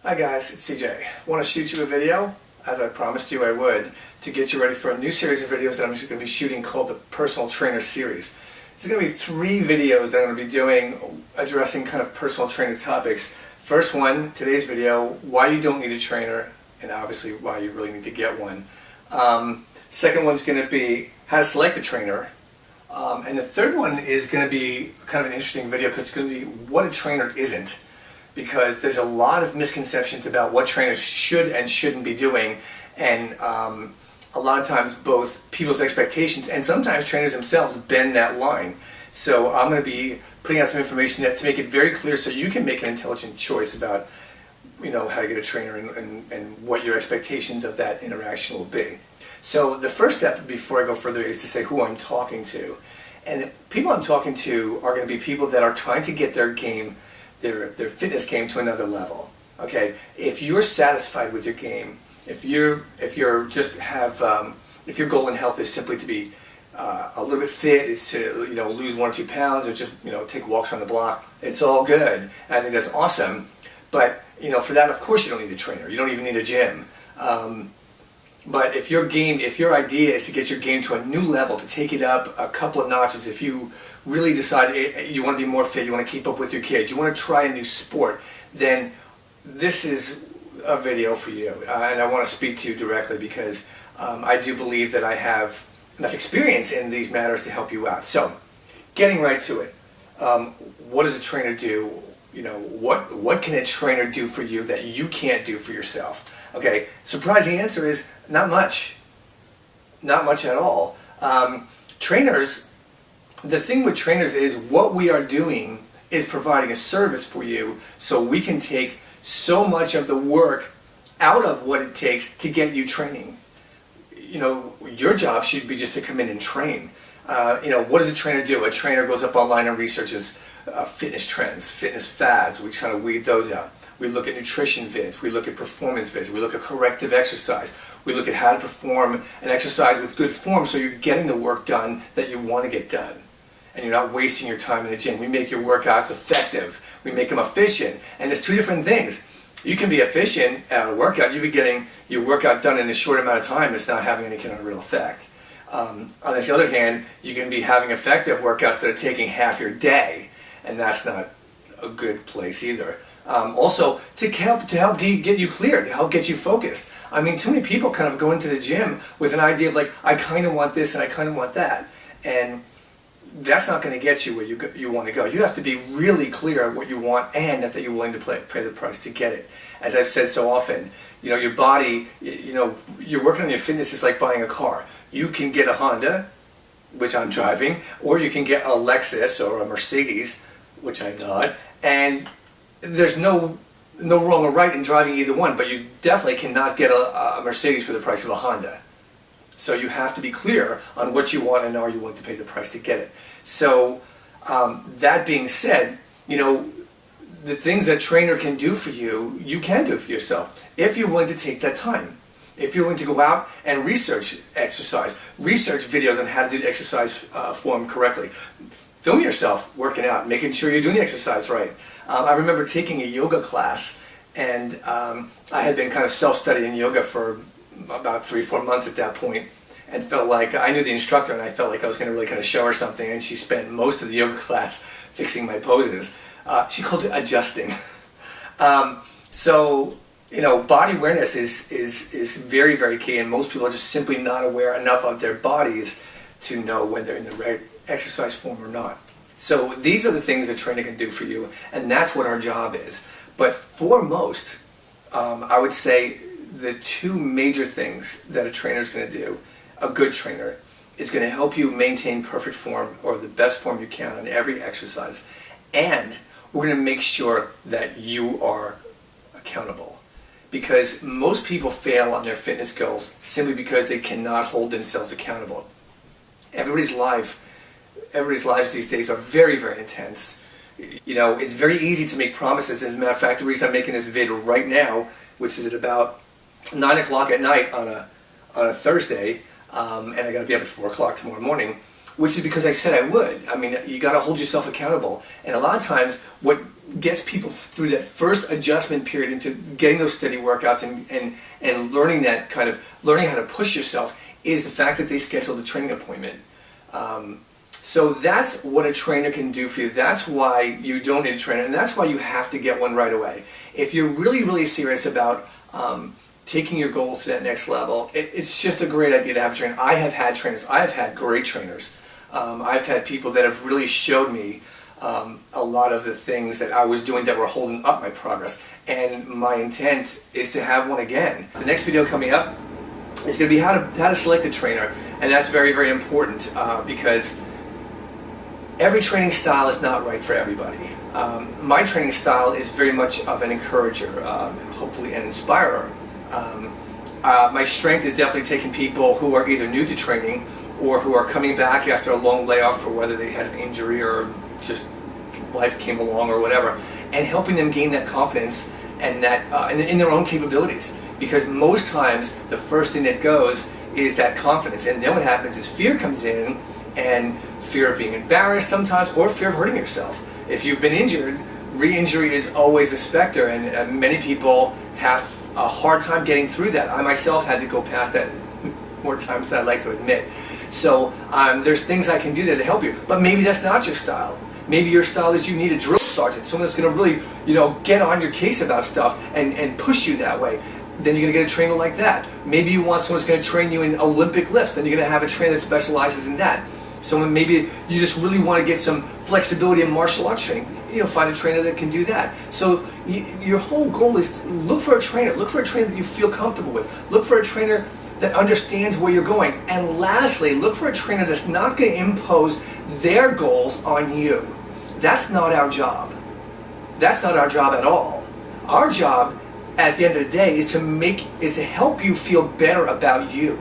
Hi guys, it's CJ. I want to shoot you a video, as I promised you I would, to get you ready for a new series of videos that I'm just going to be shooting called the Personal Trainer Series. This is going to be 3 videos that I'm going to be doing addressing kind of personal trainer topics. First one, today's video, why you don't need a trainer, and obviously why you really need to get one. Second one's going to be how to select a trainer. And the third one is going to be kind of an interesting video because it's going to be what a trainer isn't. Because there's a lot of misconceptions about what trainers should and shouldn't be doing, and a lot of times both people's expectations and sometimes trainers themselves bend that line. So I'm going to be putting out some information to make it very clear so you can make an intelligent choice about how to get a trainer and what your expectations of that interaction will be. So the first step before I go further is to say who I'm talking to. And the people I'm talking to are going to be people that are trying to get their game, their fitness game, to another level. Okay, if you're satisfied with your game, if your goal in health is simply to be a little bit fit, is to lose 1 or 2 pounds, or just take walks on the block, it's all good, and I think that's awesome. But for that, of course, you don't need a trainer. You don't even need a gym. But if your idea is to get your game to a new level, to take it up a couple of notches, if you really decide you want to be more fit, you want to keep up with your kids, you want to try a new sport, then this is a video for you. And I want to speak to you directly because I do believe that I have enough experience in these matters to help you out. So, getting right to it. What does a trainer do? What can a trainer do for you that you can't do for yourself? Okay, surprising answer is not much. Not much at all. Trainers, the thing with trainers is what we are doing is providing a service for you so we can take so much of the work out of what it takes to get you training. Your job should be just to come in and train. What does a trainer do? A trainer goes up online and researches fitness trends, fitness fads. We kind of weed those out. We look at nutrition vids, we look at performance vids, we look at corrective exercise, we look at how to perform an exercise with good form so you're getting the work done that you want to get done. And you're not wasting your time in the gym. We make your workouts effective, we make them efficient, and there's 2 different things. You can be efficient at a workout, you'll be getting your workout done in a short amount of time that's not having any kind of real effect. On the other hand, you can be having effective workouts that are taking half your day, and that's not a good place either. Also, to help get you clear, to help get you focused. I mean, too many people kind of go into the gym with an idea of like, I kind of want this and I kind of want that, and that's not going to get you where you want to go. You have to be really clear what you want and that you're willing to pay the price to get it. As I've said so often, your body, you're working on your fitness is like buying a car. You can get a Honda, which I'm driving, or you can get a Lexus or a Mercedes, which I'm not, and there's no wrong or right in driving either one, but you definitely cannot get a Mercedes for the price of a Honda. So you have to be clear on what you want and are you willing to pay the price to get it. So that being said, the things that trainer can do for you, you can do for yourself if you're willing to take that time. If you're willing to go out and research exercise, research videos on how to do the exercise form correctly. Film yourself working out, making sure you're doing the exercise right. I remember taking a yoga class, and I had been kind of self-studying yoga for about 3-4 months at that point, and felt like I knew the instructor, and I felt like I was going to really kind of show her something, and she spent most of the yoga class fixing my poses. She called it adjusting. So body awareness is very, very key, and most people are just simply not aware enough of their bodies to know when they're in the right exercise form or not. So these are the things a trainer can do for you, and that's what our job is. But for most, I would say the 2 major things that a trainer is going to do, a good trainer, is going to help you maintain perfect form or the best form you can on every exercise, and we're going to make sure that you are accountable. Because most people fail on their fitness goals simply because they cannot hold themselves accountable. Everybody's lives these days are very, very intense. It's very easy to make promises. As a matter of fact, the reason I'm making this video right now, which is at about 9 o'clock at night on a Thursday, and I got to be up at 4 o'clock tomorrow morning, which is because I said I would. I mean, you got to hold yourself accountable. And a lot of times, what gets people through that first adjustment period into getting those steady workouts and learning that kind of, learning how to push yourself is the fact that they scheduled a training appointment. So that's what a trainer can do for you. That's why you don't need a trainer, and that's why you have to get one right away. If you're really, really serious about taking your goals to that next level, it's just a great idea to have a trainer. I have had trainers. I have had great trainers. I've had people that have really showed me a lot of the things that I was doing that were holding up my progress. And my intent is to have one again. The next video coming up is going to be how to select a trainer. And that's very, very important because every training style is not right for everybody. My training style is very much of an encourager, hopefully an inspirer. My strength is definitely taking people who are either new to training or who are coming back after a long layoff, or whether they had an injury or just life came along or whatever, and helping them gain that confidence and that in their own capabilities. Because most times the first thing that goes is that confidence, and then what happens is fear comes in, and fear of being embarrassed sometimes, or fear of hurting yourself. If you've been injured, re-injury is always a specter, and many people have a hard time getting through that. I myself had to go past that more times than I'd like to admit. So there's things I can do there to help you, but maybe that's not your style. Maybe your style is you need a drill sergeant, someone that's going to really, get on your case about stuff and push you that way. Then you're going to get a trainer like that. Maybe you want someone that's going to train you in Olympic lifts. Then you're going to have a trainer that specializes in that. So maybe you just really want to get some flexibility in martial arts training. Find a trainer that can do that. So your whole goal is to look for a trainer. Look for a trainer that you feel comfortable with. Look for a trainer that understands where you're going. And lastly, look for a trainer that's not going to impose their goals on you. That's not our job. That's not our job at all. Our job at the end of the day is to help you feel better about you.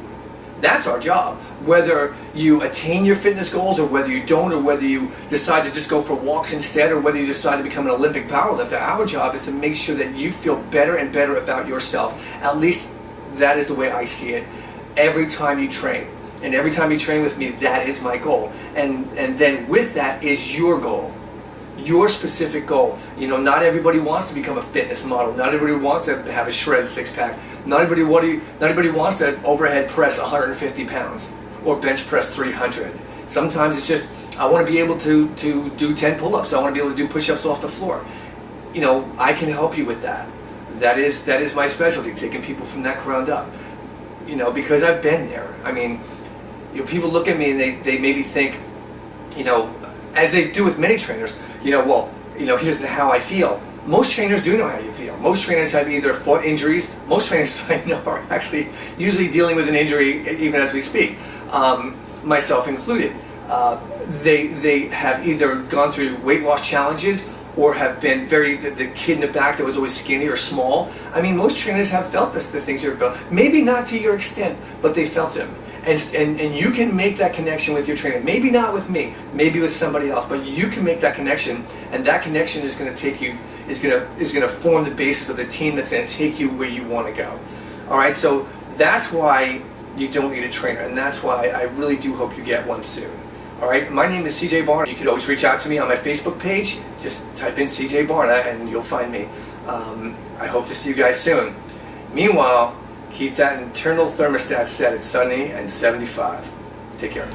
That's our job. Whether you attain your fitness goals or whether you don't, or whether you decide to just go for walks instead, or whether you decide to become an Olympic powerlifter, our job is to make sure that you feel better and better about yourself. At least that is the way I see it every time you train. And every time you train with me, that is my goal. And then with that is your goal. Your specific goal. Not everybody wants to become a fitness model. Not everybody wants to have a shredded six-pack. Not everybody wants to overhead press 150 pounds or bench press 300. Sometimes it's just, I want to be able to do 10 pull-ups. I want to be able to do push-ups off the floor. I can help you with that. That is my specialty, taking people from that ground up. Because I've been there. I mean, people look at me and they maybe think, as they do with many trainers, he doesn't know how I feel. Most trainers do know how you feel. Most trainers have either fought injuries. Most trainers I know are actually usually dealing with an injury even as we speak, myself included. They have either gone through weight loss challenges or have been the kid in the back that was always skinny or small. I mean, most trainers have felt the things you're about. Maybe not to your extent, but they felt them. And you can make that connection with your trainer. Maybe not with me, maybe with somebody else, but you can make that connection, and that connection is going to take you, is going to form the basis of the team that's going to take you where you want to go. All right, so that's why you don't need a trainer, and that's why I really do hope you get one soon. All right, my name is CJ Barna. You can always reach out to me on my Facebook page. Just type in CJ Barna and you'll find me. I hope to see you guys soon. Meanwhile, keep that internal thermostat set at sunny and 75. Take care.